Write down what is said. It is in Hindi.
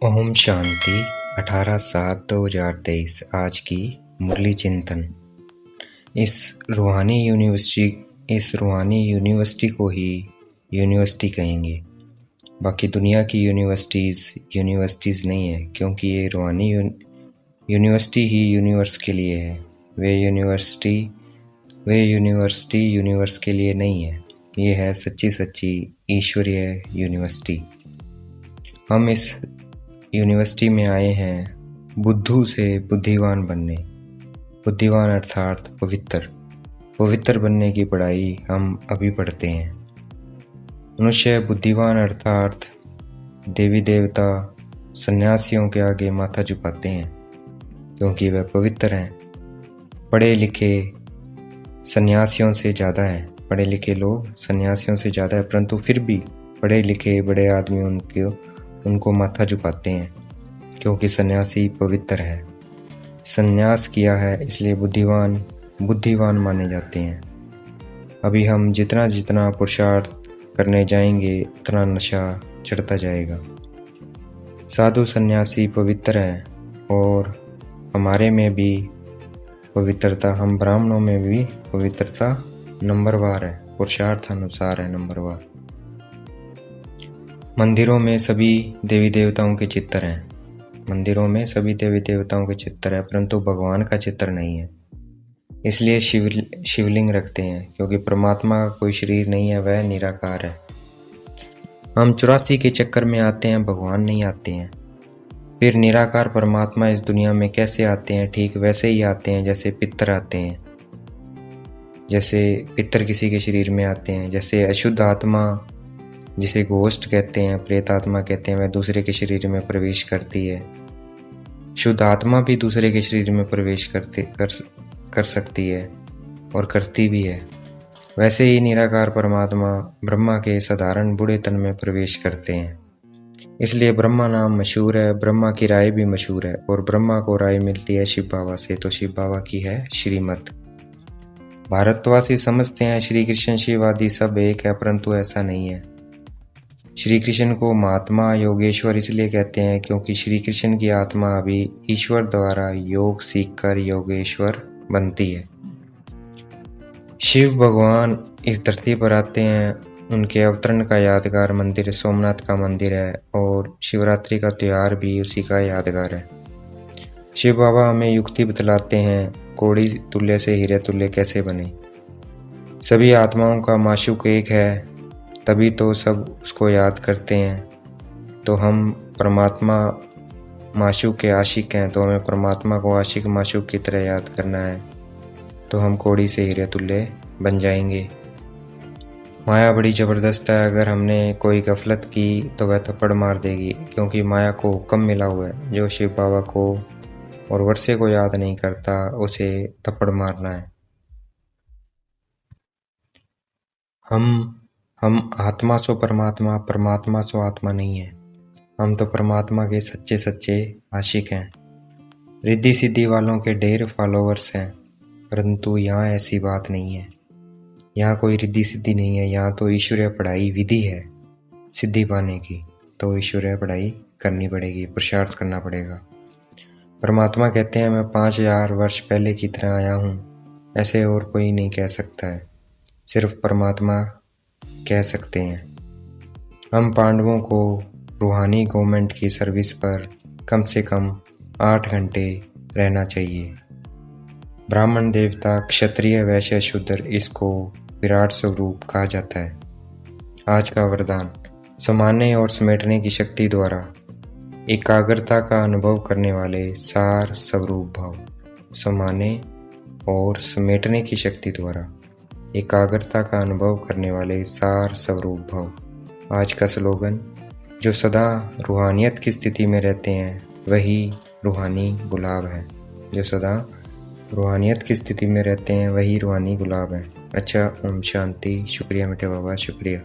ओम शांति 18/7/2023 आज की मुरली चिंतन। इस रूहानी यूनिवर्सिटी को ही यूनिवर्सिटी कहेंगे। बाकी दुनिया की यूनिवर्सिटीज़ नहीं है, क्योंकि ये रूहानी यूनिवर्सिटी ही यूनिवर्स के लिए है। वे यूनिवर्सिटी यूनिवर्स के लिए नहीं है। ये है सच्ची ईश्वरीय यूनिवर्सिटी। हम इस यूनिवर्सिटी में आए हैं बुद्धू से बुद्धिवान बनने। बुद्धिवान अर्थात पवित्र बनने की पढ़ाई हम अभी पढ़ते हैं। मनुष्य बुद्धिवान अर्थात देवी देवता सन्यासियों के आगे माथा झुकाते हैं, क्योंकि वह पवित्र हैं। पढ़े लिखे सन्यासियों से ज़्यादा हैं। पढ़े लिखे लोग सन्यासियों से ज़्यादा है, परंतु फिर भी पढ़े लिखे बड़े आदमी उनको माथा झुकाते हैं, क्योंकि सन्यासी पवित्र है। सन्यास किया है, इसलिए बुद्धिवान माने जाते हैं। अभी हम जितना पुरुषार्थ करने जाएंगे, उतना नशा चढ़ता जाएगा। साधु सन्यासी पवित्र है, और हमारे में भी पवित्रता, हम ब्राह्मणों में भी पवित्रता नंबरवार है, पुरुषार्थ अनुसार है नंबरवार। मंदिरों में सभी देवी देवताओं के चित्र हैं। परंतु भगवान का चित्र नहीं है। इसलिए शिवलिंग रखते हैं, क्योंकि परमात्मा का कोई शरीर नहीं है, वह निराकार है। हम 84 के चक्कर में आते हैं, भगवान नहीं आते हैं। फिर निराकार परमात्मा इस दुनिया में कैसे आते हैं? ठीक वैसे ही आते हैं जैसे पितर आते हैं। जैसे पितर किसी के शरीर में आते हैं, जैसे अशुद्ध आत्मा, जिसे घोस्ट कहते हैं, प्रेत आत्मा कहते हैं, वह दूसरे के शरीर में प्रवेश करती है। शुद्ध आत्मा भी दूसरे के शरीर में प्रवेश कर सकती है और करती भी है। वैसे ही निराकार परमात्मा ब्रह्मा के साधारण बूढ़े तन में प्रवेश करते हैं। इसलिए ब्रह्मा नाम मशहूर है, ब्रह्मा की राय भी मशहूर है, और ब्रह्मा को राय मिलती है शिव बाबा से, तो शिव बाबा की है श्रीमत। भारतवासी समझते हैं श्री कृष्ण शिव आदि सब एक है, परंतु ऐसा नहीं है। श्री कृष्ण को महात्मा योगेश्वर इसलिए कहते हैं, क्योंकि श्री कृष्ण की आत्मा अभी ईश्वर द्वारा योग सीखकर योगेश्वर बनती है। शिव भगवान इस धरती पर आते हैं, उनके अवतरण का यादगार मंदिर सोमनाथ का मंदिर है, और शिवरात्रि का त्यौहार भी उसी का यादगार है। शिव बाबा हमें युक्ति बतलाते हैं, कोड़ी तुल्य से हीरे तुल्य कैसे बने। सभी आत्माओं का माशूक एक है, तभी तो सब उसको याद करते हैं। तो हम परमात्मा माशूक के आशिक हैं, तो हमें परमात्मा को आशिक माशूक की तरह याद करना है, तो हम कोड़ी से हीरे तुल्य बन जाएंगे। माया बड़ी ज़बरदस्त है। अगर हमने कोई गफलत की तो वह थप्पड़ मार देगी, क्योंकि माया को हुक्म मिला हुआ है, जो शिव बाबा को और वर्षे को याद नहीं करता, उसे थप्पड़ मारना है। हम आत्मा सो परमात्मा, परमात्मा सो आत्मा नहीं है। हम तो परमात्मा के सच्चे आशिक हैं। रिद्धि सिद्धि वालों के ढेर फॉलोअर्स हैं, परंतु यहाँ ऐसी बात नहीं है। यहाँ कोई रिद्धि सिद्धि नहीं है। यहाँ तो ईश्वरीय पढ़ाई विधि है सिद्धि पाने की, तो ईश्वरीय पढ़ाई करनी पड़ेगी, पुरुषार्थ करना पड़ेगा। परमात्मा कहते हैं, मैं 5000 वर्ष पहले की तरह आया हूँ, ऐसे और कोई नहीं कह सकता है, सिर्फ परमात्मा कह सकते हैं। हम पांडवों को रूहानी गवर्नमेंट की सर्विस पर कम से कम 8 घंटे रहना चाहिए। ब्राह्मण देवता क्षत्रिय वैश्य शूद्र, इसको विराट स्वरूप कहा जाता है। आज का वरदान, समाने और समेटने की शक्ति द्वारा एकाग्रता का अनुभव करने वाले सार स्वरूप भाव। समाने और समेटने की शक्ति द्वारा एकाग्रता का अनुभव करने वाले सार स्वरूप भाव। आज का स्लोगन, जो सदा रूहानियत की स्थिति में रहते हैं वही रूहानी गुलाब है। जो सदा रूहानियत की स्थिति में रहते हैं वही रूहानी गुलाब है। अच्छा, ओम शांति। शुक्रिया मीठे बाबा, शुक्रिया।